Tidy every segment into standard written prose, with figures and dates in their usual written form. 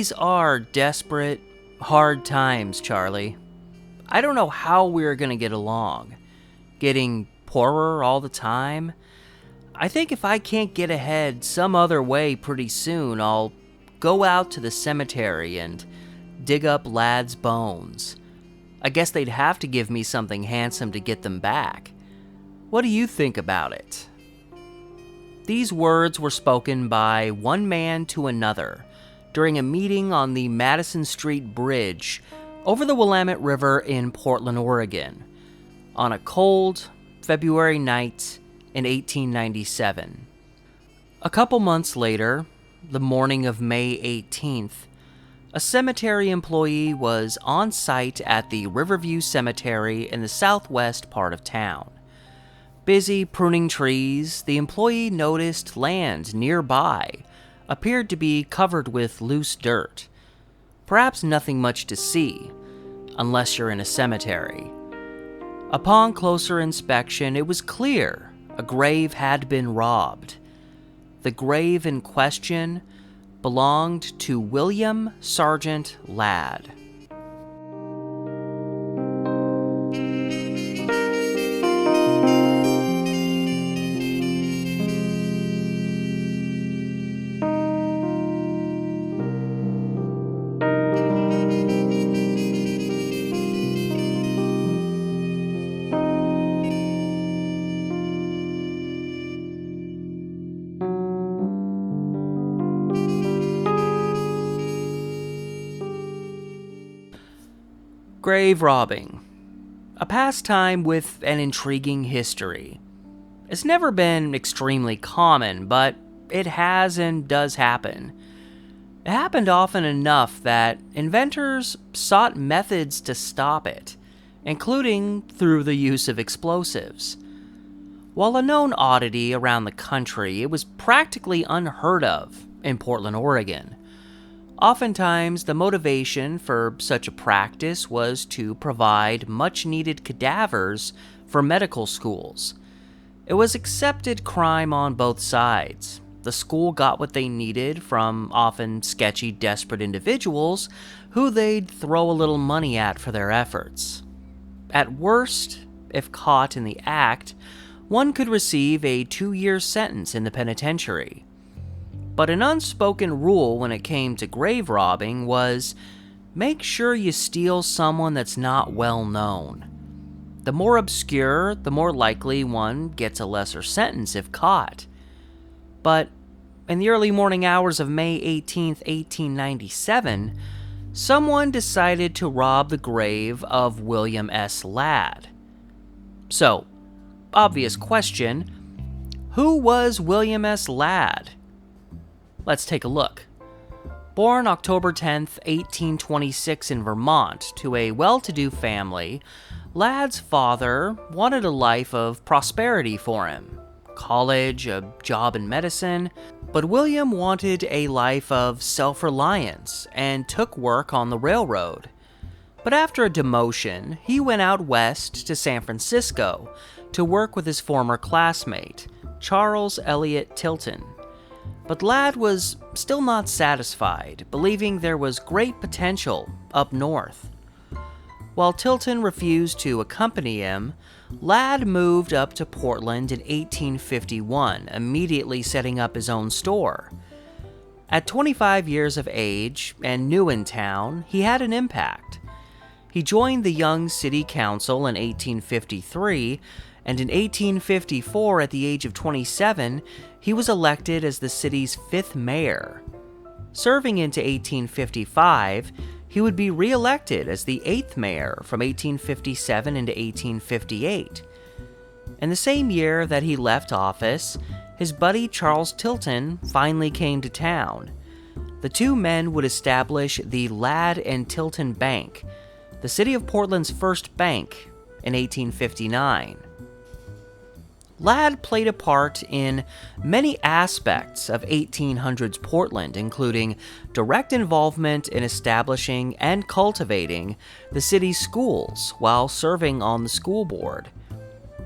These are desperate, hard times, Charlie. I don't know how we're gonna get along. Getting poorer all the time? I think if I can't get ahead some other way pretty soon, I'll go out to the cemetery and dig up Lad's bones. I guess they'd have to give me something handsome to get them back. What do you think about it? These words were spoken by one man to another during a meeting on the Madison Street Bridge over the Willamette River in Portland, Oregon, on a cold February night in 1897. A couple months later, the morning of May 18th, a cemetery employee was on site at the Riverview Cemetery in the southwest part of town. Busy pruning trees, the employee noticed land nearby appeared to be covered with loose dirt. Perhaps nothing much to see, unless you're in a cemetery. Upon closer inspection, it was clear a grave had been robbed. The grave in question belonged to William Sergeant Ladd. Grave robbing, a pastime with an intriguing history. It's never been extremely common, but it has and does happen. It happened often enough that inventors sought methods to stop it, including through the use of explosives. While a known oddity around the country, it was practically unheard of in Portland, Oregon. Oftentimes, the motivation for such a practice was to provide much-needed cadavers for medical schools. It was accepted crime on both sides. The school got what they needed from often sketchy, desperate individuals who they'd throw a little money at for their efforts. At worst, if caught in the act, one could receive a 2-year sentence in the penitentiary. But an unspoken rule when it came to grave robbing was, make sure you steal someone that's not well known. The more obscure, the more likely one gets a lesser sentence if caught. But in the early morning hours of May 18, 1897, someone decided to rob the grave of William S. Ladd. So, obvious question, who was William S. Ladd? Let's take a look. Born October 10, 1826 in Vermont to a well-to-do family, Ladd's father wanted a life of prosperity for him. College, a job in medicine, but William wanted a life of self-reliance and took work on the railroad. But after a demotion, he went out west to San Francisco to work with his former classmate, Charles Eliot Tilton. But Ladd was still not satisfied, believing there was great potential up north. While Tilton refused to accompany him, Ladd moved up to Portland in 1851, immediately setting up his own store. At 25 years of age and new in town, he had an impact. He joined the young city council in 1853, and in 1854, at the age of 27, he was elected as the city's 5th mayor. Serving into 1855, he would be re-elected as the 8th mayor from 1857 into 1858. In the same year that he left office, his buddy Charles Tilton finally came to town. The two men would establish the Ladd and Tilton Bank, the city of Portland's first bank, in 1859. Ladd played a part in many aspects of 1800s Portland, including direct involvement in establishing and cultivating the city's schools while serving on the school board.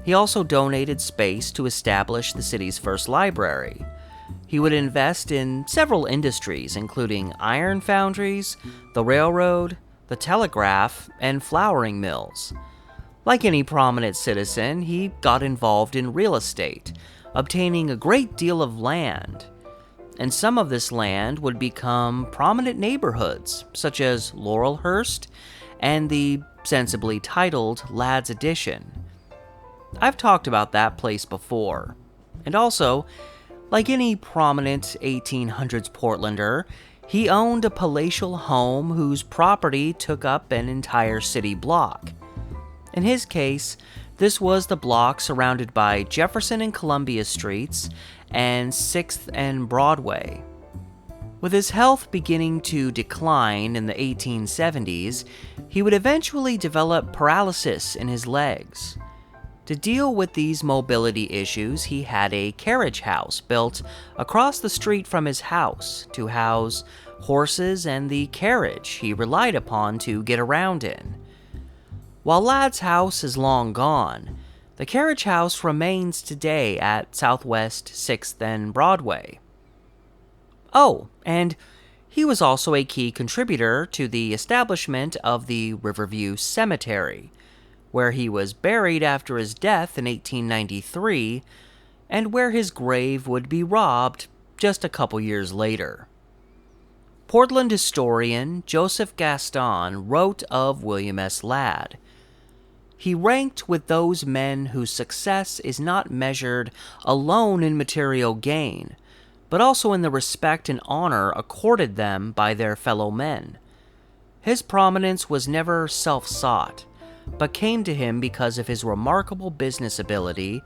He also donated space to establish the city's first library. He would invest in several industries, including iron foundries, the railroad, the telegraph, and flouring mills. Like any prominent citizen, he got involved in real estate, obtaining a great deal of land. And some of this land would become prominent neighborhoods, such as Laurelhurst and the sensibly titled Ladd's Addition. I've talked about that place before. And also, like any prominent 1800s Portlander, he owned a palatial home whose property took up an entire city block. In his case, this was the block surrounded by Jefferson and Columbia Streets and 6th and Broadway. With his health beginning to decline in the 1870s, he would eventually develop paralysis in his legs. To deal with these mobility issues, he had a carriage house built across the street from his house to house horses and the carriage he relied upon to get around in. While Ladd's house is long gone, the carriage house remains today at Southwest 6th and Broadway. Oh, and he was also a key contributor to the establishment of the Riverview Cemetery, where he was buried after his death in 1893, and where his grave would be robbed just a couple years later. Portland historian Joseph Gaston wrote of William S. Ladd. He ranked with those men whose success is not measured alone in material gain, but also in the respect and honor accorded them by their fellow men. His prominence was never self-sought, but came to him because of his remarkable business ability,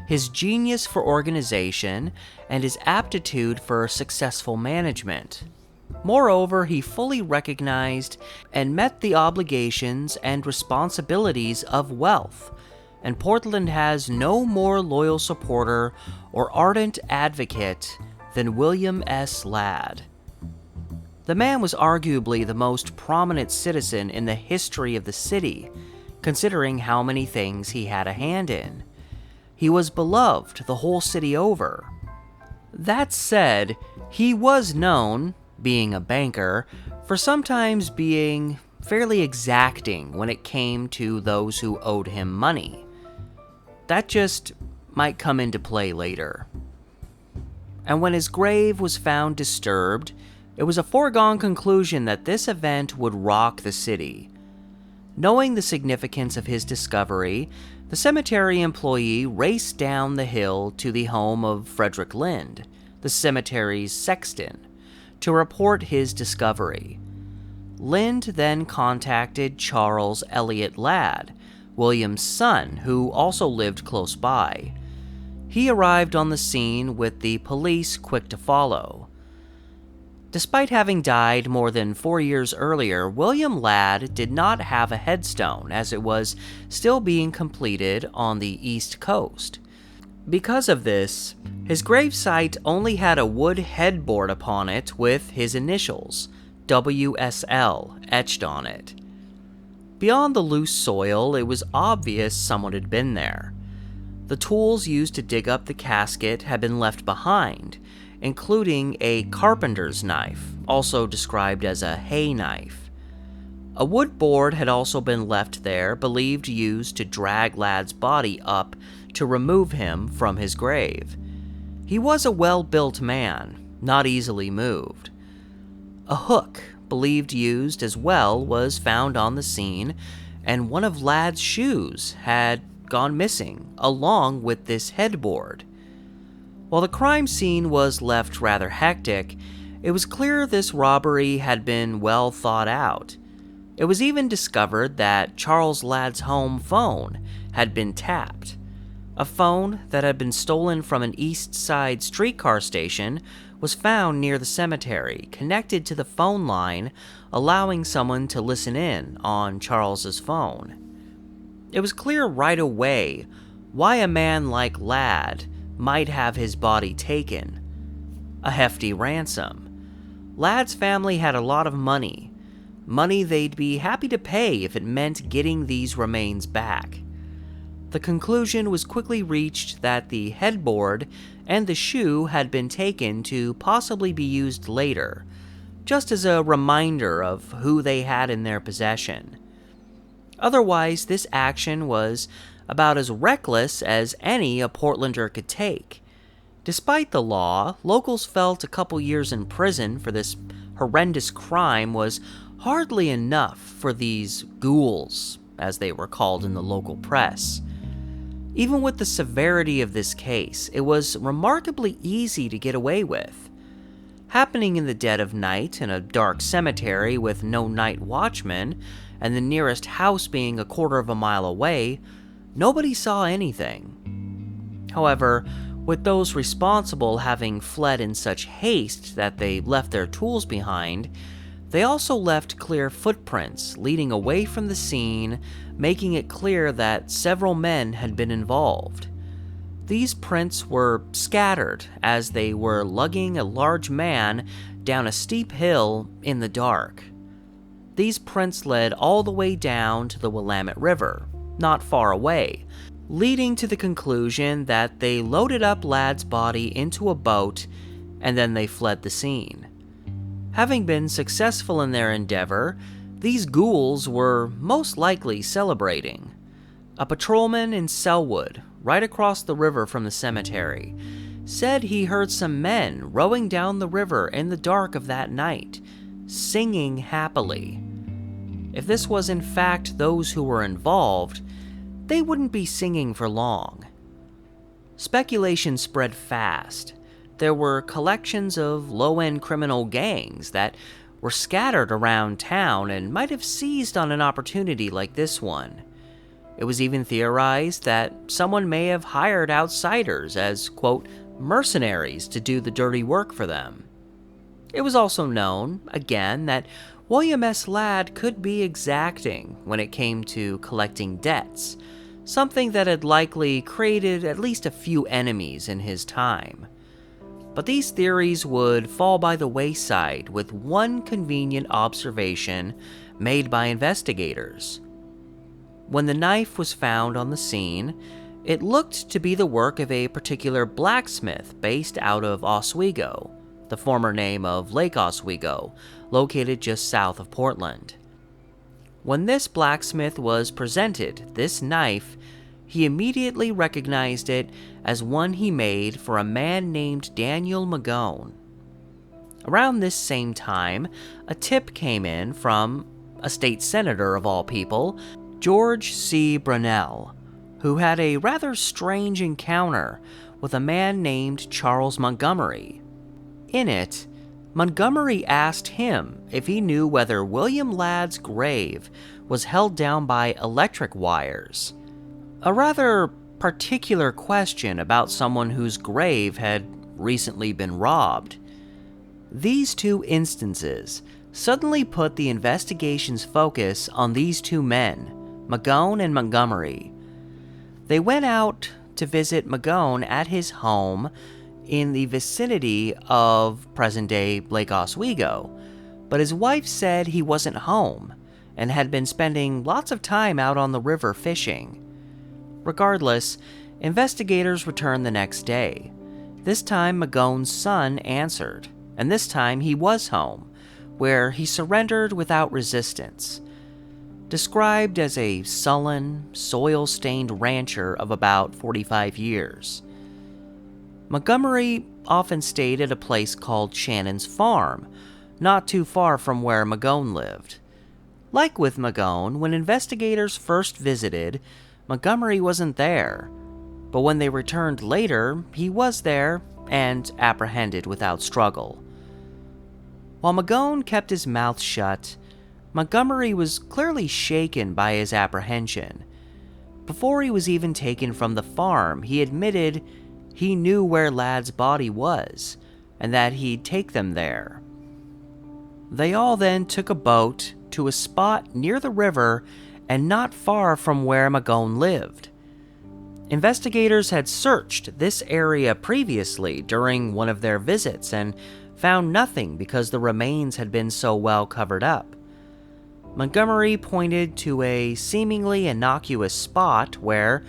his genius for organization, and his aptitude for successful management. Moreover, he fully recognized and met the obligations and responsibilities of wealth, and Portland has no more loyal supporter or ardent advocate than William S. Ladd. The man was arguably the most prominent citizen in the history of the city, considering how many things he had a hand in. He was beloved the whole city over. That said, he was known, being a banker, for sometimes being fairly exacting when it came to those who owed him money. That just might come into play later. And when his grave was found disturbed, it was a foregone conclusion that this event would rock the city. Knowing the significance of his discovery, the cemetery employee raced down the hill to the home of Frederick Lind, the cemetery's sexton, to report his discovery. Lind then contacted Charles Elliott Ladd, William's son, who also lived close by. He arrived on the scene with the police quick to follow. Despite having died more than 4 years earlier, William Ladd did not have a headstone, as it was still being completed on the East Coast. Because of this, his gravesite only had a wood headboard upon it with his initials, WSL, etched on it. Beyond the loose soil, it was obvious someone had been there. The tools used to dig up the casket had been left behind, including a carpenter's knife, also described as a hay knife. A wood board had also been left there, believed used to drag Ladd's body up to remove him from his grave. He was a well-built man, not easily moved. A hook, believed used as well, was found on the scene, and one of Ladd's shoes had gone missing, along with this headboard. While the crime scene was left rather hectic, it was clear this robbery had been well thought out. It was even discovered that Charles Ladd's home phone had been tapped. A phone that had been stolen from an East Side streetcar station was found near the cemetery, connected to the phone line, allowing someone to listen in on Charles's phone. It was clear right away why a man like Ladd might have his body taken. A hefty ransom. Ladd's family had a lot of money they'd be happy to pay if it meant getting these remains back. The conclusion was quickly reached that the headboard and the shoe had been taken to possibly be used later, just as a reminder of who they had in their possession. Otherwise, this action was about as reckless as any a Portlander could take. Despite the law, locals felt a couple years in prison for this horrendous crime was hardly enough for these ghouls, as they were called in the local press. Even with the severity of this case, it was remarkably easy to get away with. Happening in the dead of night in a dark cemetery with no night watchman, and the nearest house being a quarter of a mile away, nobody saw anything. However, with those responsible having fled in such haste that they left their tools behind, they also left clear footprints leading away from the scene, making it clear that several men had been involved. These prints were scattered as they were lugging a large man down a steep hill in the dark. These prints led all the way down to the Willamette River, not far away, leading to the conclusion that they loaded up Ladd's body into a boat and then they fled the scene. Having been successful in their endeavor, these ghouls were most likely celebrating. A patrolman in Selwood, right across the river from the cemetery, said he heard some men rowing down the river in the dark of that night, singing happily. If this was in fact those who were involved, they wouldn't be singing for long. Speculation spread fast. There were collections of low-end criminal gangs that were scattered around town and might have seized on an opportunity like this one. It was even theorized that someone may have hired outsiders as, quote, mercenaries to do the dirty work for them. It was also known, again, that William S. Ladd could be exacting when it came to collecting debts, something that had likely created at least a few enemies in his time. But these theories would fall by the wayside with one convenient observation made by investigators. When the knife was found on the scene, it looked to be the work of a particular blacksmith based out of Oswego, the former name of Lake Oswego, located just south of Portland. When this blacksmith was presented this knife, he immediately recognized it as one he made for a man named Daniel Magone. Around this same time, a tip came in from a state senator of all people, George C. Brunel, who had a rather strange encounter with a man named Charles Montgomery. In it, Montgomery asked him if he knew whether William Ladd's grave was held down by electric wires. A rather particular question about someone whose grave had recently been robbed. These two instances suddenly put the investigation's focus on these two men, Magone and Montgomery. They went out to visit Magone at his home in the vicinity of present-day Lake Oswego, but his wife said he wasn't home and had been spending lots of time out on the river fishing. Regardless, investigators returned the next day. This time Magone's son answered, and this time he was home, where he surrendered without resistance. Described as a sullen, soil-stained rancher of about 45 years. Montgomery often stayed at a place called Shannon's Farm, not too far from where Magone lived. Like with Magone, when investigators first visited, Montgomery wasn't there, but when they returned later, he was there and apprehended without struggle. While Magone kept his mouth shut, Montgomery was clearly shaken by his apprehension. Before he was even taken from the farm, he admitted he knew where Ladd's body was, and that he'd take them there. They all then took a boat to a spot near the river and not far from where Magone lived. Investigators had searched this area previously during one of their visits and found nothing because the remains had been so well covered up. Montgomery pointed to a seemingly innocuous spot where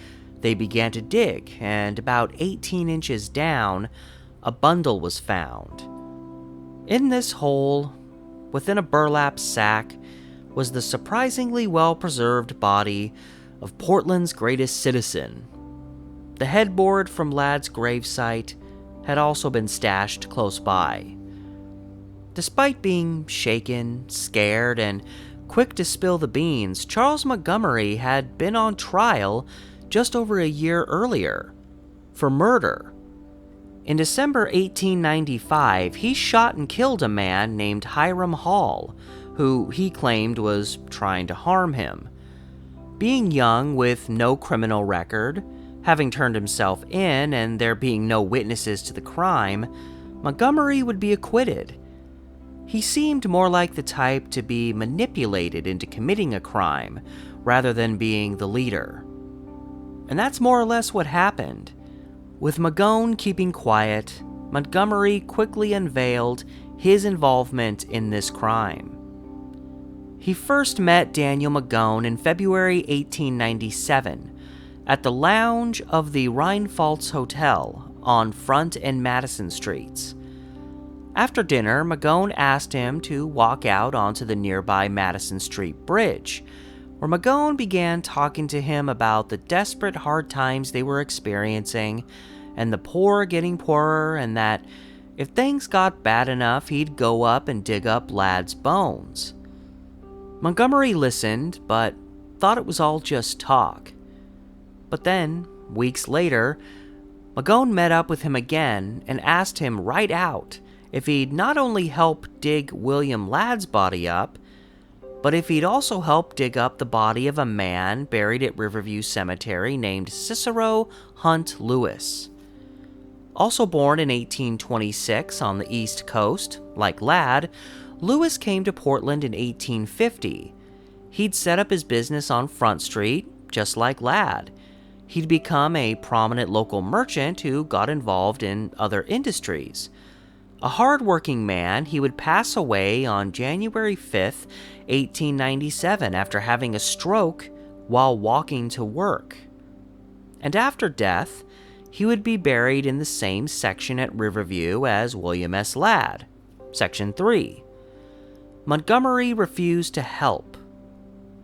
They began to dig, and about 18 inches down, a bundle was found. In this hole, within a burlap sack, was the surprisingly well-preserved body of Portland's greatest citizen. The headboard from Ladd's gravesite had also been stashed close by. Despite being shaken, scared, and quick to spill the beans, Charles Montgomery had been on trial just over a year earlier for murder. In December 1895, he shot and killed a man named Hiram Hall, who he claimed was trying to harm him. Being young with no criminal record, having turned himself in, and there being no witnesses to the crime, Montgomery would be acquitted. He seemed more like the type to be manipulated into committing a crime rather than being the leader. And that's more or less what happened. With Magone keeping quiet, Montgomery quickly unveiled his involvement in this crime. He first met Daniel Magone in February 1897 at the lounge of the Rheinpfalz Hotel on Front and Madison Streets. After dinner, Magone asked him to walk out onto the nearby Madison Street Bridge, where Magone began talking to him about the desperate hard times they were experiencing, and the poor getting poorer, and that if things got bad enough, he'd go up and dig up Ladd's bones. Montgomery listened, but thought it was all just talk. But then, weeks later, Magone met up with him again and asked him right out if he'd not only help dig William Ladd's body up, but if he'd also help dig up the body of a man buried at Riverview Cemetery named Cicero Hunt Lewis. Also born in 1826 on the East Coast, like Ladd, Lewis came to Portland in 1850. He'd set up his business on Front Street, just like Ladd. He'd become a prominent local merchant who got involved in other industries. A hard-working man, he would pass away on January 5th, 1897 after having a stroke while walking to work. And after death, he would be buried in the same section at Riverview as William S. Ladd, Section 3. Montgomery refused to help,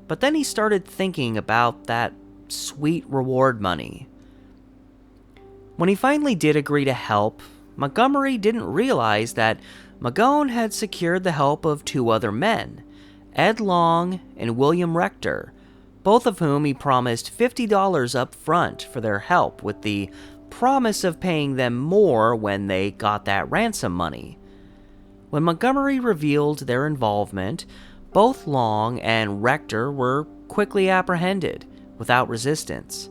but then he started thinking about that sweet reward money. When he finally did agree to help, Montgomery didn't realize that Magone had secured the help of two other men, Ed Long and William Rector, both of whom he promised $50 up front for their help, with the promise of paying them more when they got that ransom money. When Montgomery revealed their involvement, both Long and Rector were quickly apprehended without resistance.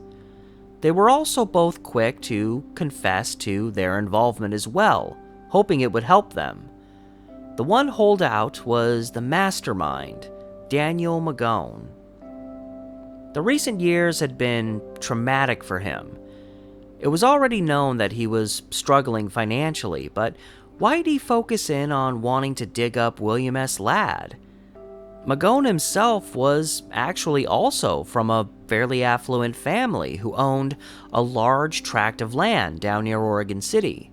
They were also both quick to confess to their involvement as well, hoping it would help them. The one holdout was the mastermind, Daniel Magone. The recent years had been traumatic for him. It was already known that he was struggling financially, but why'd he focus in on wanting to dig up William S. Ladd? Magone himself was actually also from a fairly affluent family who owned a large tract of land down near Oregon City.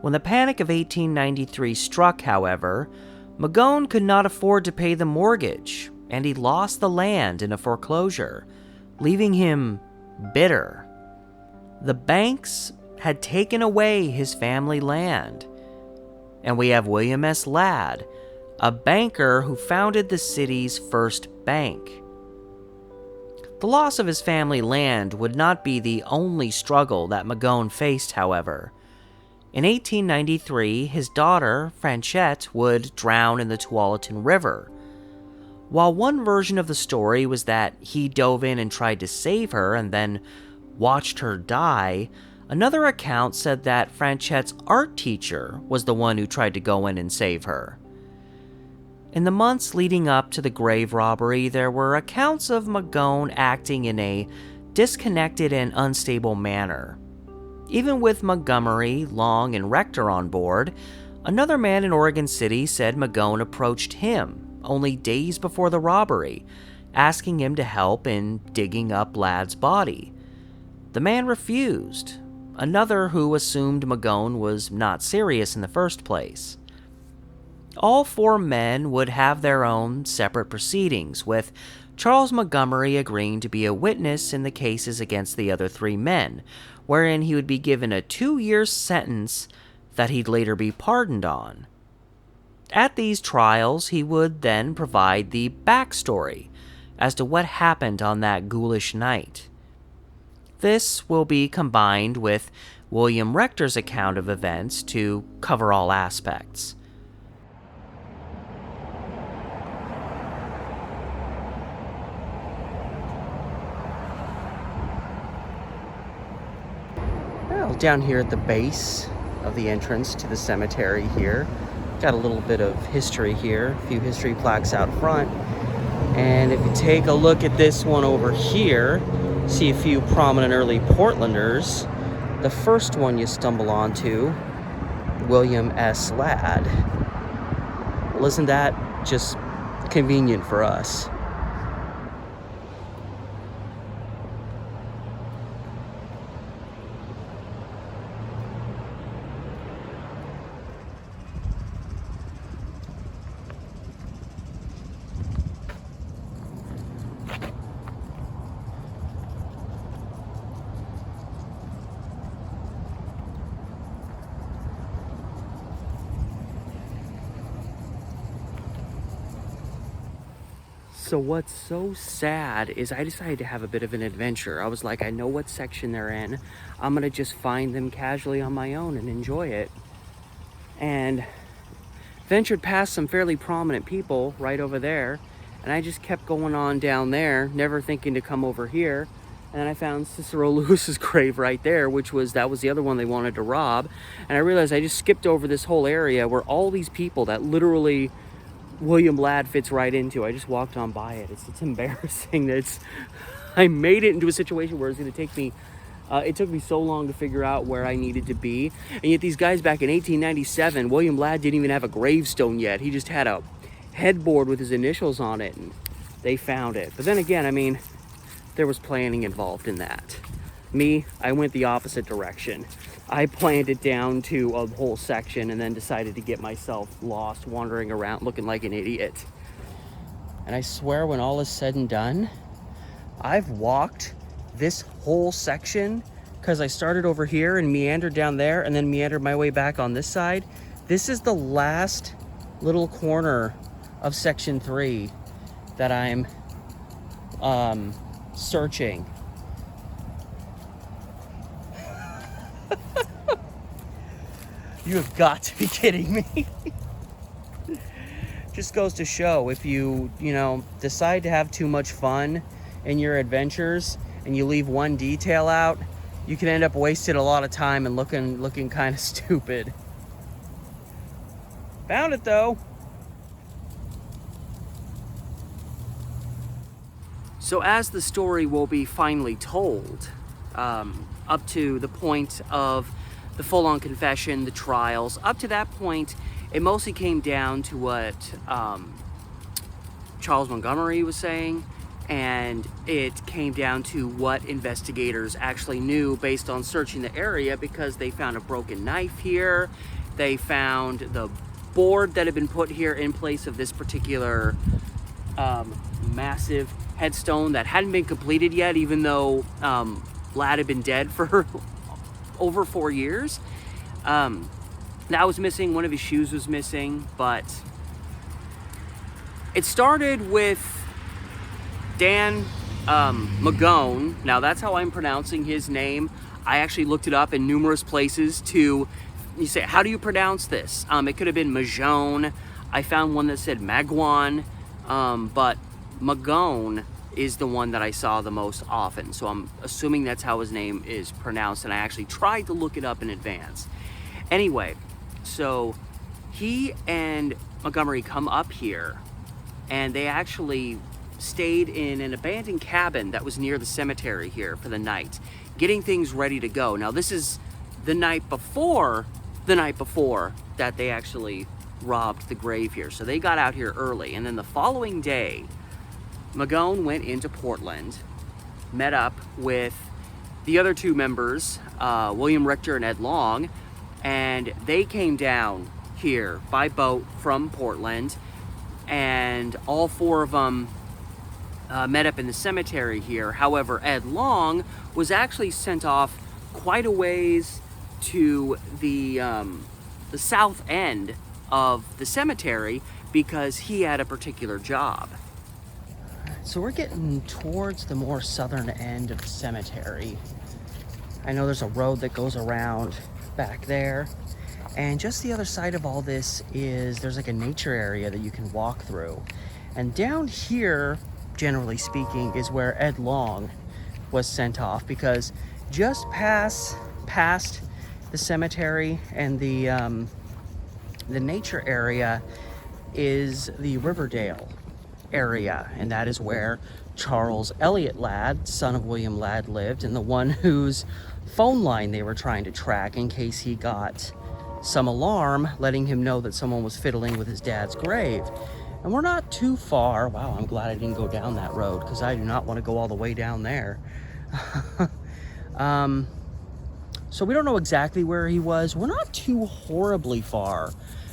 When the Panic of 1893 struck, however, Magone could not afford to pay the mortgage, and he lost the land in a foreclosure, leaving him bitter. The banks had taken away his family land. And we have William S. Ladd, a banker who founded the city's first bank. The loss of his family land would not be the only struggle that Magone faced, however. In 1893, his daughter, Franchette, would drown in the Tualatin River. While one version of the story was that he dove in and tried to save her and then watched her die, another account said that Franchette's art teacher was the one who tried to go in and save her. In the months leading up to the grave robbery, there were accounts of Magone acting in a disconnected and unstable manner. Even with Montgomery, Long, and Rector on board, another man in Oregon City said Magone approached him only days before the robbery, asking him to help in digging up Ladd's body. The man refused, another who assumed Magone was not serious in the first place. All 4 men would have their own separate proceedings, with Charles Montgomery agreeing to be a witness in the cases against the other 3 men, wherein he would be given a 2-year sentence that he'd later be pardoned on. At these trials, he would then provide the backstory as to what happened on that ghoulish night. This will be combined with William Rector's account of events to cover all aspects. Well, down here at the base of the entrance to the cemetery here, got a little bit of history here, a few history plaques out front. And if you take a look at this one over here, see a few prominent early Portlanders. The first one you stumble onto, William S. Ladd. Well, isn't that just convenient for us? So what's so sad is I decided to have a bit of an adventure. I was like, I know what section they're in. I'm gonna just find them casually on my own and enjoy it. And ventured past some fairly prominent people right over there. And I just kept going on down there, never thinking to come over here. And then I found Cicero Lewis's grave right there, that was the other one they wanted to rob. And I realized I just skipped over this whole area where all these people that literally William Ladd fits right into. I just walked on by it. It's embarrassing that I made it into a situation where it's going to take me, it took me so long to figure out where I needed to be. And yet these guys back in 1897, William Ladd didn't even have a gravestone yet. He just had a headboard with his initials on it, and they found it. But then again, I mean, there was planning involved in that. Me, I went the opposite direction. I planned it down to a whole section and then decided to get myself lost, wandering around looking like an idiot. And I swear, when all is said and done, I've walked this whole section because I started over here and meandered down there and then meandered my way back on this side. This is the last little corner of section 3 that I'm searching. You have got to be kidding me. Just goes to show, if you decide to have too much fun in your adventures and you leave one detail out, you can end up wasting a lot of time and looking kind of stupid. Found it though. So as the story will be finally told, up to the point of the full-on confession, the trials, up to that point, it mostly came down to what Charles Montgomery was saying, and it came down to what investigators actually knew based on searching the area, because they found a broken knife here, they found the board that had been put here in place of this particular massive headstone that hadn't been completed yet, even though Ladd had been dead for over 4 years. That was missing. One of his shoes was missing, but it started with Dan Magone. Now that's how I'm pronouncing his name. I actually looked it up in numerous places you say, how do you pronounce this? It could have been Magone. I found one that said Magwan, but Magone is the one that I saw the most often. So I'm assuming that's how his name is pronounced, and I actually tried to look it up in advance. Anyway, so he and Montgomery come up here, and they actually stayed in an abandoned cabin that was near the cemetery here for the night, getting things ready to go. Now this is the night before that they actually robbed the grave here. So they got out here early, and then the following day, Magone went into Portland, met up with the other two members, William Richter and Ed Long, and they came down here by boat from Portland, and all four of them met up in the cemetery here. However, Ed Long was actually sent off quite a ways to the south end of the cemetery because he had a particular job. So we're getting towards the more southern end of the cemetery. I know there's a road that goes around back there, and just the other side of all this is there's like a nature area that you can walk through. And down here, generally speaking, is where Ed Long was sent off, because just past the cemetery and the nature area is the Riverdale area, and that is where Charles Elliott Ladd, son of William Ladd, lived, and the one whose phone line they were trying to track in case he got some alarm letting him know that someone was fiddling with his dad's grave. And we're not too far. Wow, I'm glad I didn't go down that road, because I do not want to go all the way down there. So we don't know exactly where he was. We're not too horribly far.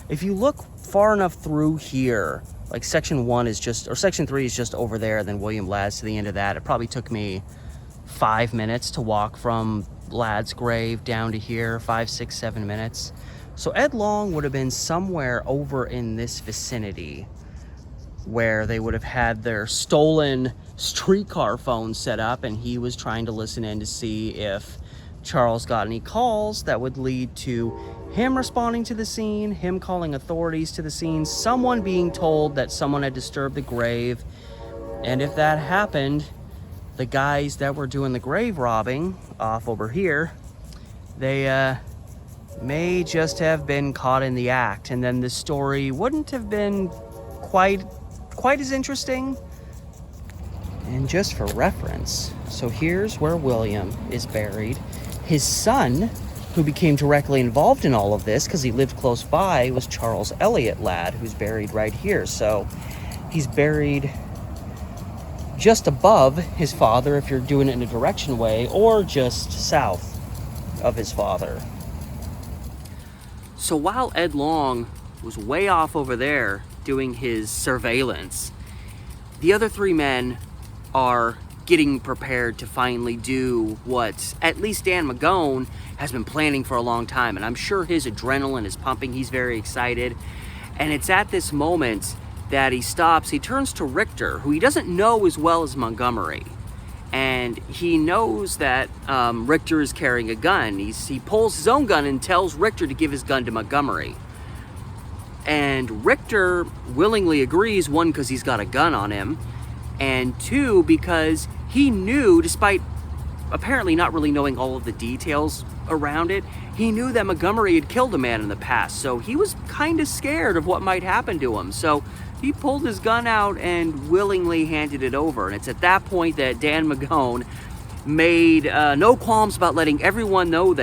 If you look far enough through here, like section 1 is just, or section 3 is just over there, then William Ladd's to the end of that. It probably took me 5 minutes to walk from Ladd's grave down to here, 5, 6, 7 minutes. So Ed Long would have been somewhere over in this vicinity where they would have had their stolen streetcar phone set up, and he was trying to listen in to see if Charles got any calls that would lead to him responding to the scene, him calling authorities to the scene, someone being told that someone had disturbed the grave. And if that happened, the guys that were doing the grave robbing off over here, they may just have been caught in the act, and then the story wouldn't have been quite as interesting. And just for reference, so here's where William is buried. His son, who became directly involved in all of this because he lived close by, was Charles Elliott Ladd, who's buried right here. So he's buried just above his father if you're doing it in a direction way, or just south of his father. So while Ed Long was way off over there doing his surveillance, the other three men are getting prepared to finally do what at least Dan Magone has been planning for a long time. And I'm sure his adrenaline is pumping. He's very excited. And it's at this moment that he stops. He turns to Richter, who he doesn't know as well as Montgomery. And he knows that Richter is carrying a gun. He pulls his own gun and tells Richter to give his gun to Montgomery. And Richter willingly agrees, one, because he's got a gun on him, and two, because he knew, despite apparently not really knowing all of the details around it, he knew that Montgomery had killed a man in the past, so he was kind of scared of what might happen to him. So he pulled his gun out and willingly handed it over. And it's at that point that Dan Magone made no qualms about letting everyone know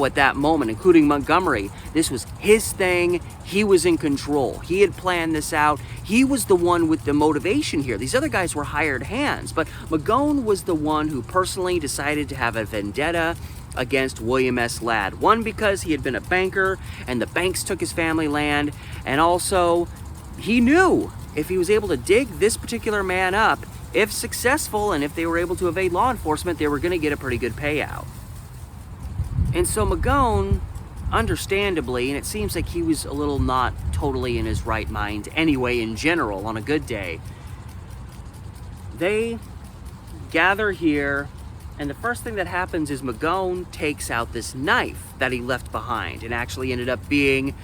at that moment, including Montgomery, this was his thing. He was in control. He had planned this out. He was the one with the motivation here. These other guys were hired hands, but Magone was the one who personally decided to have a vendetta against William S. Ladd. One, because he had been a banker and the banks took his family land, and also he knew if he was able to dig this particular man up, if successful, and if they were able to evade law enforcement, they were going to get a pretty good payout. And so Magone, understandably, and it seems like he was a little not totally in his right mind anyway in general on a good day, they gather here, and the first thing that happens is Magone takes out this knife that he left behind, and actually ended up being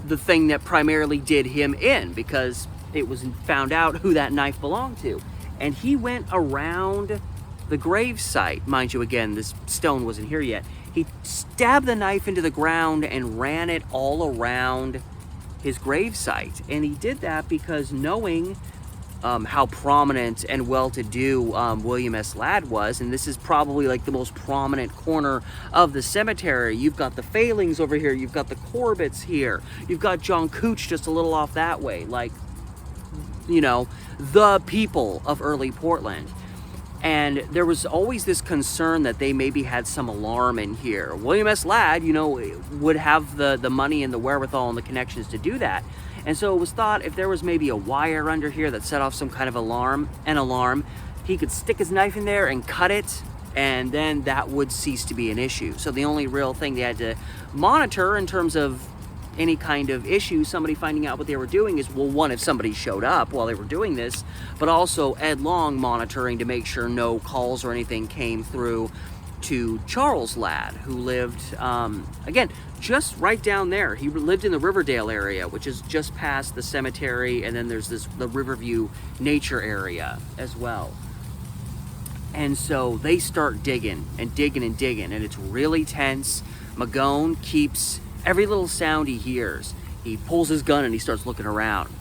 the thing that primarily did him in, because it was found out who that knife belonged to. And he went around the grave site. Mind you, again, this stone wasn't here yet. He stabbed the knife into the ground and ran it all around his grave site. And he did that because knowing how prominent and well-to-do William S. Ladd was, and this is probably like the most prominent corner of the cemetery. You've got the Failings over here. You've got the Corbetts here. You've got John Cooch just a little off that way. Like, you know, the people of early Portland. And there was always this concern that they maybe had some alarm in here. William S. Ladd, you know, would have the money and the wherewithal and the connections to do that. And so it was thought if there was maybe a wire under here that set off some kind of alarm, he could stick his knife in there and cut it, and then that would cease to be an issue. So the only real thing they had to monitor in terms of any kind of issue, somebody finding out what they were doing, is, well, one, if somebody showed up while they were doing this, but also Ed Long monitoring to make sure no calls or anything came through to Charles Ladd, who lived, again, just right down there. He lived in the Riverdale area, which is just past the cemetery, and then there's the Riverview nature area as well. And so they start digging and digging and digging, and it's really tense. Magone keeps every little sound he hears. He pulls his gun and he starts looking around.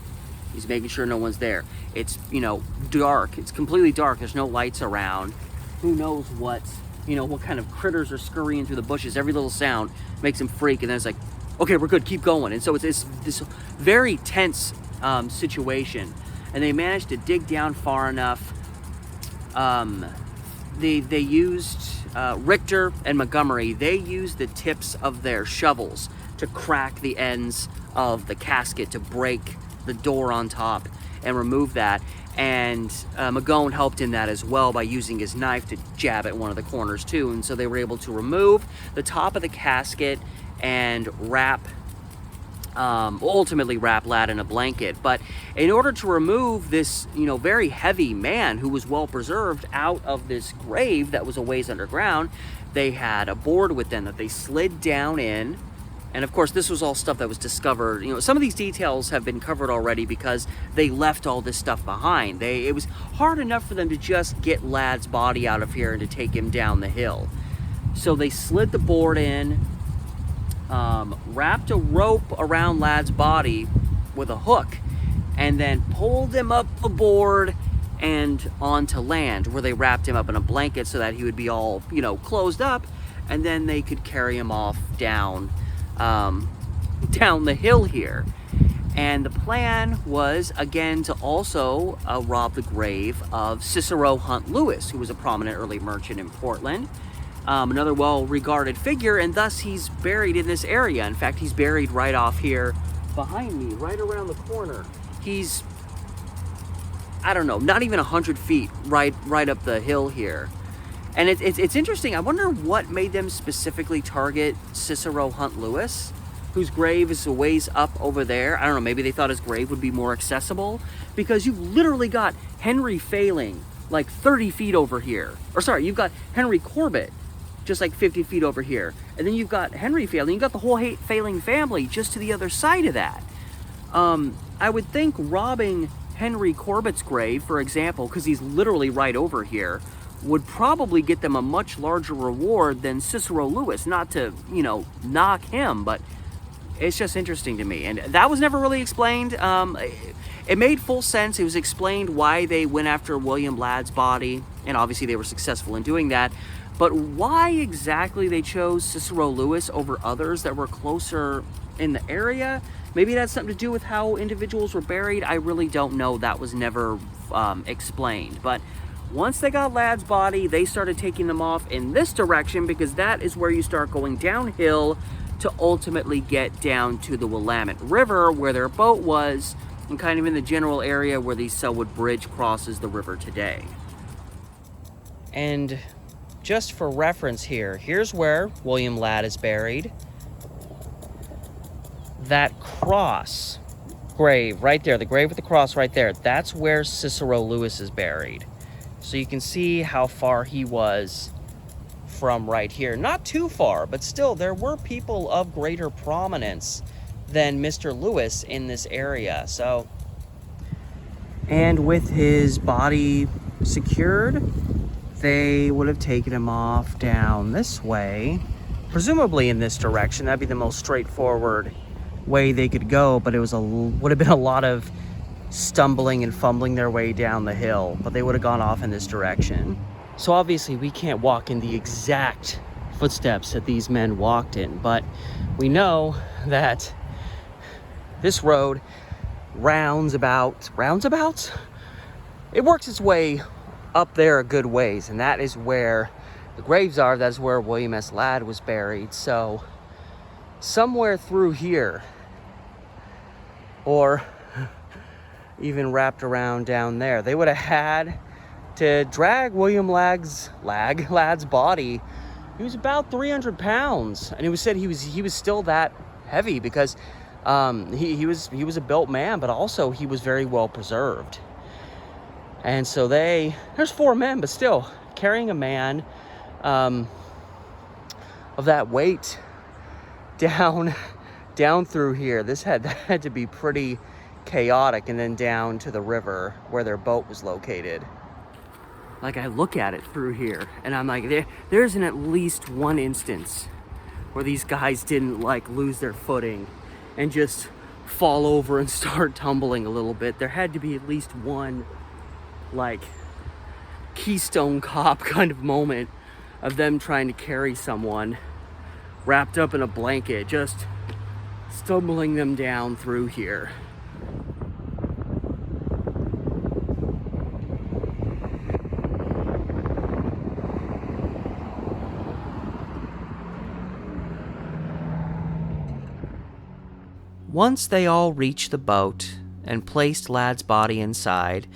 He's making sure no one's there. It's, you know, dark. It's completely dark. There's no lights around. Who knows what kind of critters are scurrying through the bushes. Every little sound makes him freak, and then it's like, okay, we're good, keep going. And so it's this very tense situation, and they managed to dig down far enough. They used Richter and Montgomery. They used the tips of their shovels to crack the ends of the casket to break the door on top and remove that. And Magone helped in that as well by using his knife to jab at one of the corners too. And so they were able to remove the top of the casket and ultimately wrap Ladd in a blanket. But in order to remove this, very heavy man who was well preserved out of this grave that was a ways underground, they had a board with them that they slid down in. And of course, this was all stuff that was discovered. Some of these details have been covered already because they left all this stuff behind. It was hard enough for them to just get Ladd's body out of here and to take him down the hill. So they slid the board in, wrapped a rope around Ladd's body with a hook, and then pulled him up the board and onto land, where they wrapped him up in a blanket so that he would be all, closed up, and then they could carry him off down the hill here. And the plan was, again, to also rob the grave of Cicero Hunt Lewis, who was a prominent early merchant in Portland. Another well-regarded figure, and thus he's buried in this area. In fact, he's buried right off here behind me, right around the corner. He's, I don't know, not even 100 feet right up the hill here. And it's interesting. I wonder what made them specifically target Cicero Hunt Lewis, whose grave is a ways up over there. I don't know, maybe they thought his grave would be more accessible, because you've literally got Henry Failing like 30 feet over here. Or sorry, you've got Henry Corbett just like 50 feet over here. And then you've got Henry Failing. You've got the whole Failing family just to the other side of that. I would think robbing Henry Corbett's grave, for example, because he's literally right over here, would probably get them a much larger reward than Cicero Lewis. Not to, knock him, but it's just interesting to me. And that was never really explained. It made full sense. It was explained why they went after William Ladd's body, and obviously they were successful in doing that. But why exactly they chose Cicero Lewis over others that were closer in the area, maybe that's something to do with how individuals were buried. I really don't know. That was never explained. But once they got Ladd's body, they started taking them off in this direction, because that is where you start going downhill to ultimately get down to the Willamette River, where their boat was, and kind of in the general area where the Selwood Bridge crosses the river today. And just for reference here, here's where William Ladd is buried. That cross grave right there, the grave with the cross right there, that's where Cicero Lewis is buried. So you can see how far he was from right here. Not too far, but still there were people of greater prominence than Mr. Lewis in this area. So, and with his body secured, they would have taken him off down this way, presumably in this direction. That'd be the most straightforward way they could go, but it would have been a lot of stumbling and fumbling their way down the hill, but they would have gone off in this direction. So obviously we can't walk in the exact footsteps that these men walked in, but we know that this road rounds about, it works its way up there a good ways, and that is where the graves are. That's where William S. Ladd was buried. So somewhere through here, or even wrapped around down there, they would have had to drag William Ladd's body. He was about 300 pounds, and it was said he was still that heavy because he was a built man, but also he was very well preserved. And so there's 4 men, but still carrying a man of that weight down through here. This had to be pretty chaotic, and then down to the river where their boat was located. Like, I look at it through here, and I'm like, there isn't at least one instance where these guys didn't, like, lose their footing and just fall over and start tumbling a little bit. There had to be at least one, like, Keystone Cop kind of moment of them trying to carry someone wrapped up in a blanket, just stumbling them down through here. Once they all reached the boat and placed Ladd's body inside,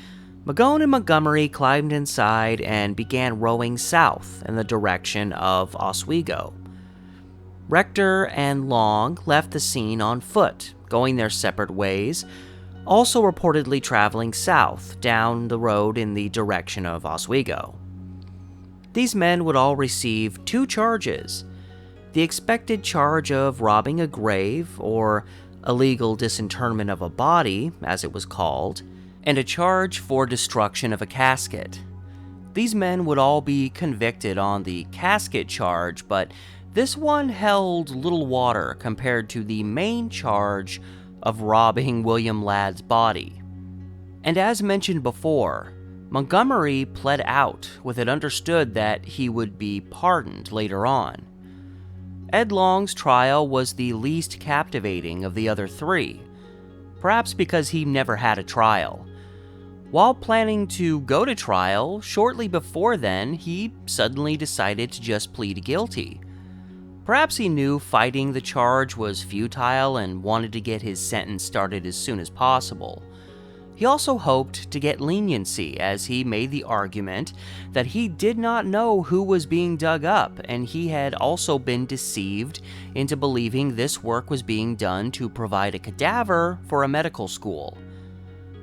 Magone and Montgomery climbed inside and began rowing south in the direction of Oswego. Rector and Long left the scene on foot, going their separate ways, also reportedly traveling south down the road in the direction of Oswego. These men would all receive 2 charges: the expected charge of robbing a grave, or illegal disinterment of a body, as it was called, and a charge for destruction of a casket. These men would all be convicted on the casket charge, but this one held little water compared to the main charge of robbing William Ladd's body. And as mentioned before, Montgomery pled out with it understood that he would be pardoned later on. Ed Long's trial was the least captivating of the other 3, perhaps because he never had a trial. While planning to go to trial, shortly before then, he suddenly decided to just plead guilty. Perhaps he knew fighting the charge was futile and wanted to get his sentence started as soon as possible. He also hoped to get leniency, as he made the argument that he did not know who was being dug up, and he had also been deceived into believing this work was being done to provide a cadaver for a medical school.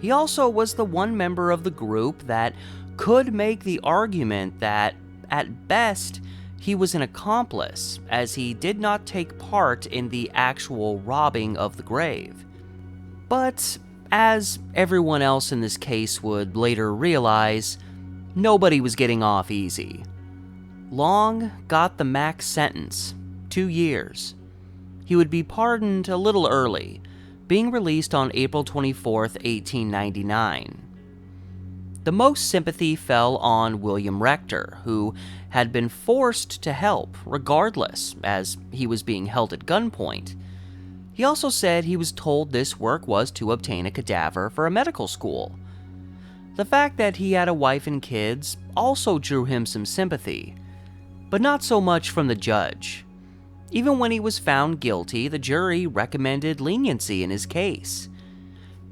He also was the one member of the group that could make the argument that, at best, he was an accomplice, as he did not take part in the actual robbing of the grave. But as everyone else in this case would later realize, nobody was getting off easy. Long got the max sentence, 2 years. He would be pardoned a little early, being released on April 24, 1899. The most sympathy fell on William Rector, who had been forced to help regardless, as he was being held at gunpoint. He also said he was told this work was to obtain a cadaver for a medical school. The fact that he had a wife and kids also drew him some sympathy, but not so much from the judge. Even when he was found guilty, the jury recommended leniency in his case.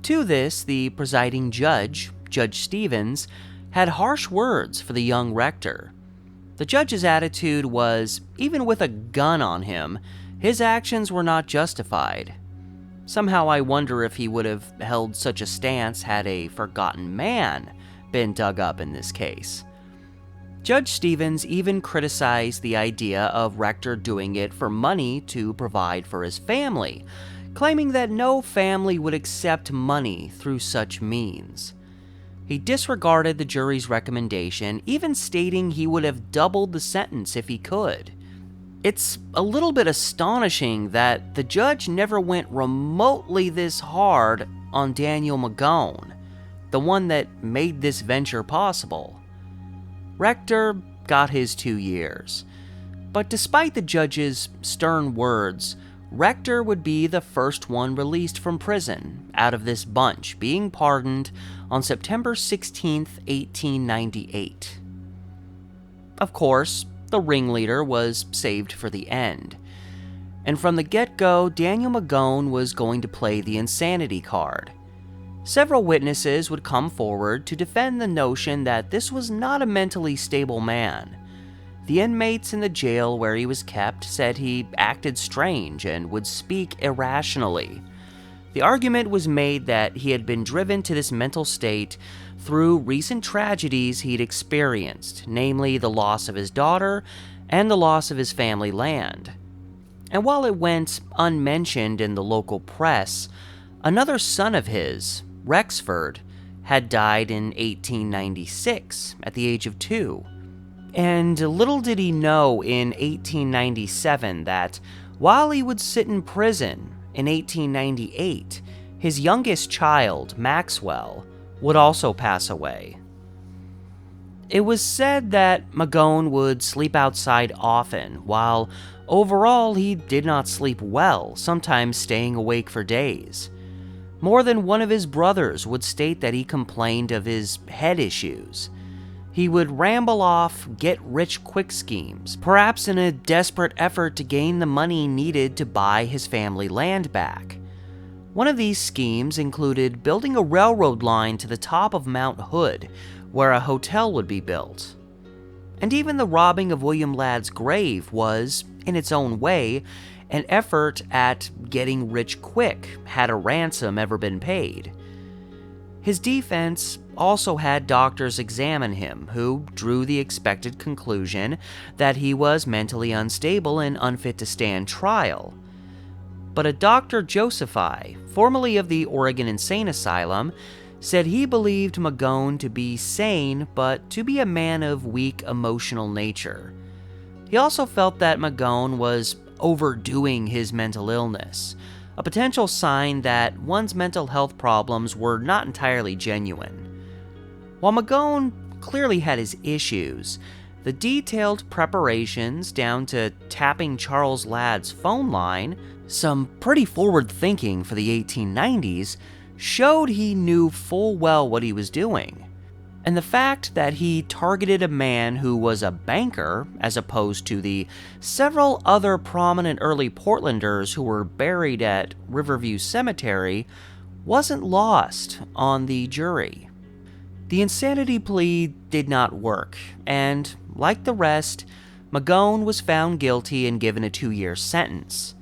To this, the presiding judge, Judge Stevens, had harsh words for the young rector. The judge's attitude was, even with a gun on him, his actions were not justified. Somehow I wonder if he would have held such a stance had a forgotten man been dug up in this case. Judge Stevens even criticized the idea of Rector doing it for money to provide for his family, claiming that no family would accept money through such means. He disregarded the jury's recommendation, even stating he would have doubled the sentence if he could. It's a little bit astonishing that the judge never went remotely this hard on Daniel Magone, the one that made this venture possible. Rector got his 2 years, but despite the judge's stern words, Rector would be the first one released from prison out of this bunch, being pardoned on September 16, 1898. Of course, the ringleader was saved for the end. And from the get-go, Daniel Magone was going to play the insanity card. Several witnesses would come forward to defend the notion that this was not a mentally stable man. The inmates in the jail where he was kept said he acted strange and would speak irrationally. The argument was made that he had been driven to this mental state through recent tragedies he'd experienced, namely the loss of his daughter and the loss of his family land. And while it went unmentioned in the local press, another son of his, Rexford, had died in 1896 at the age of 2. And little did he know in 1897 that while he would sit in prison in 1898, his youngest child, Maxwell, would also pass away. It was said that Magone would sleep outside often, while overall he did not sleep well, sometimes staying awake for days. More than one of his brothers would state that he complained of his head issues. He would ramble off get-rich-quick schemes, perhaps in a desperate effort to gain the money needed to buy his family land back. One of these schemes included building a railroad line to the top of Mount Hood, where a hotel would be built. And even the robbing of William Ladd's grave was, in its own way, an effort at getting rich quick, had a ransom ever been paid. His defense also had doctors examine him, who drew the expected conclusion that he was mentally unstable and unfit to stand trial. But a Dr. Josephi, formerly of the Oregon Insane Asylum, said he believed Magone to be sane, but to be a man of weak emotional nature. He also felt that Magone was overdoing his mental illness, a potential sign that one's mental health problems were not entirely genuine. While Magone clearly had his issues, the detailed preparations down to tapping Charles Ladd's phone line, some pretty forward thinking for the 1890s, showed he knew full well what he was doing. And the fact that he targeted a man who was a banker, as opposed to the several other prominent early Portlanders who were buried at Riverview Cemetery, wasn't lost on the jury. The insanity plea did not work, and, like the rest, Magone was found guilty and given a 2-year sentence.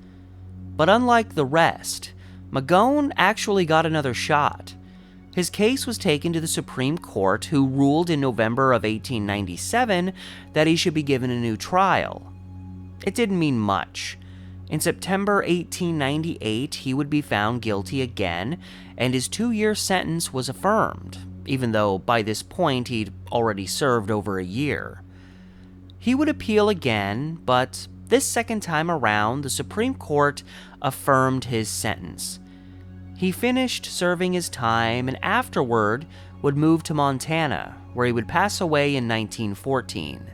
But unlike the rest, Magone actually got another shot. His case was taken to the Supreme Court, who ruled in November of 1897 that he should be given a new trial. It didn't mean much. In September 1898, he would be found guilty again, and his 2-year sentence was affirmed, even though by this point he'd already served over a year. He would appeal again, but this second time around, the Supreme Court affirmed his sentence. He finished serving his time and afterward would move to Montana, where he would pass away in 1914.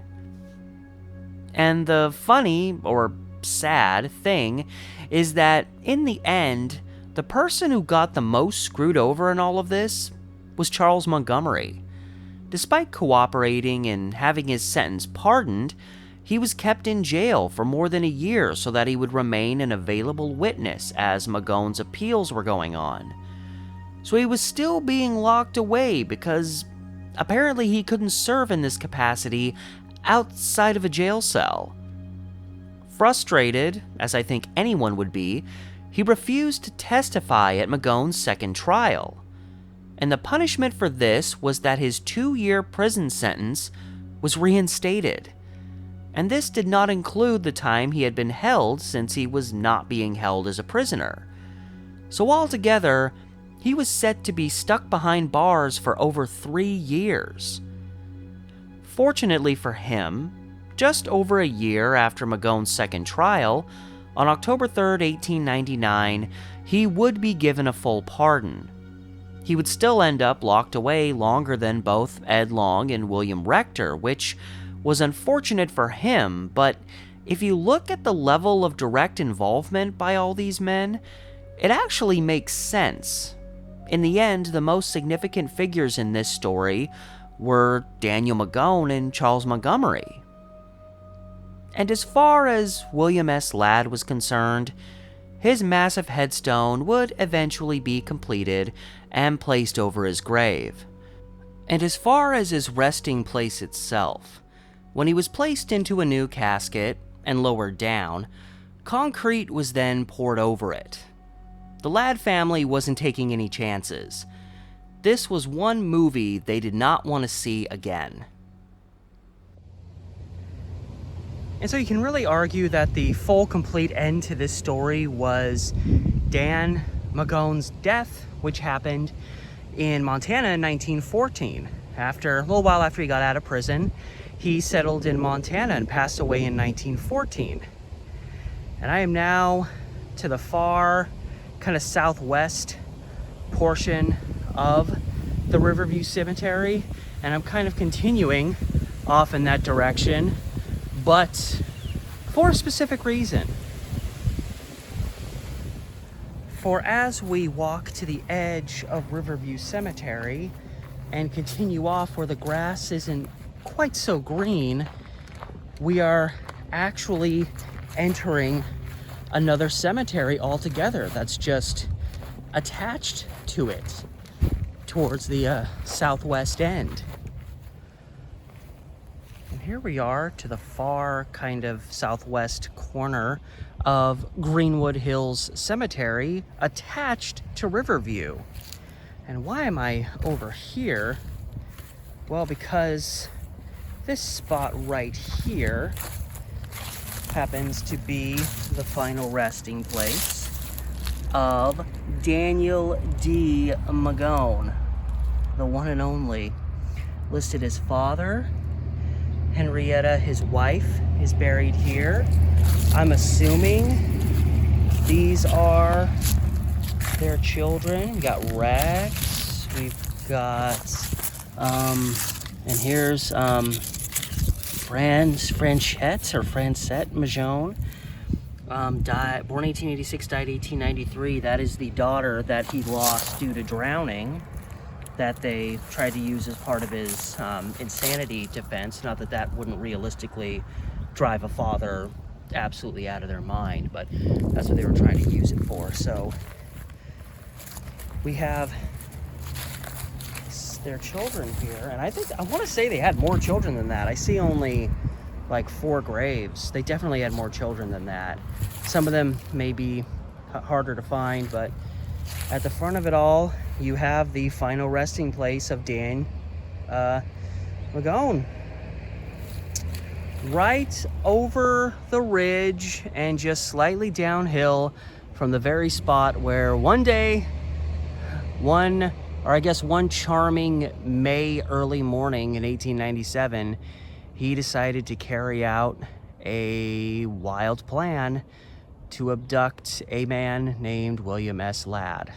And the funny, or sad, thing is that in the end, the person who got the most screwed over in all of this was Charles Montgomery. Despite cooperating and having his sentence pardoned, he was kept in jail for more than a year so that he would remain an available witness as Magone's appeals were going on. So he was still being locked away because apparently he couldn't serve in this capacity outside of a jail cell. Frustrated, as I think anyone would be, he refused to testify at Magone's second trial. And the punishment for this was that his 2-year prison sentence was reinstated. And this did not include the time he had been held since he was not being held as a prisoner. So altogether, he was set to be stuck behind bars for over 3 years. Fortunately for him, just over a year after Magone's second trial, on October 3, 1899, he would be given a full pardon. He would still end up locked away longer than both Ed Long and William Rector, which was unfortunate for him, but If you look at the level of direct involvement by all these men, it actually makes sense. In the end, the most significant figures in this story were Daniel Magone and Charles Montgomery. And as far as William S. Ladd was concerned, his massive headstone would eventually be completed and placed over his grave. And as far as his resting place itself, when he was placed into a new casket and lowered down, concrete was then poured over it. The Ladd family wasn't taking any chances. This was one movie they did not want to see again. And so you can really argue that the full, complete end to this story was Dan Magone's death, which happened in Montana in 1914. A little while after he got out of prison, he settled in Montana and passed away in 1914. And I am now to the far, kind of southwest portion of the Riverview Cemetery, and I'm kind of continuing off in that direction, but for a specific reason. For as we walk to the edge of Riverview Cemetery and continue off where the grass isn't quite so green, we are actually entering another cemetery altogether that's just attached to it towards the southwest end. And here we are to the far kind of southwest corner of Greenwood Hills Cemetery, attached to Riverview. And why am I over here? Well, because this spot right here happens to be the final resting place of Daniel D. Magone, the one and only. Listed as father. Henrietta, his wife, is buried here. I'm assuming these are their children. We got Rex, we've got, and here's Francette Magone. Born 1886, died 1893. That is the daughter that he lost due to drowning, that they tried to use as part of his insanity defense. Not that that wouldn't realistically drive a father absolutely out of their mind, but that's what they were trying to use it for. So we have their children here, and I want to say they had more children than that. I see only like 4 graves. They definitely had more children than that. Some of them may be harder to find, but at the front of it all, you have the final resting place of Dan Magone. Right over the ridge and just slightly downhill from the very spot where one day, one charming May early morning in 1897, he decided to carry out a wild plan to abduct a man named William S. Ladd.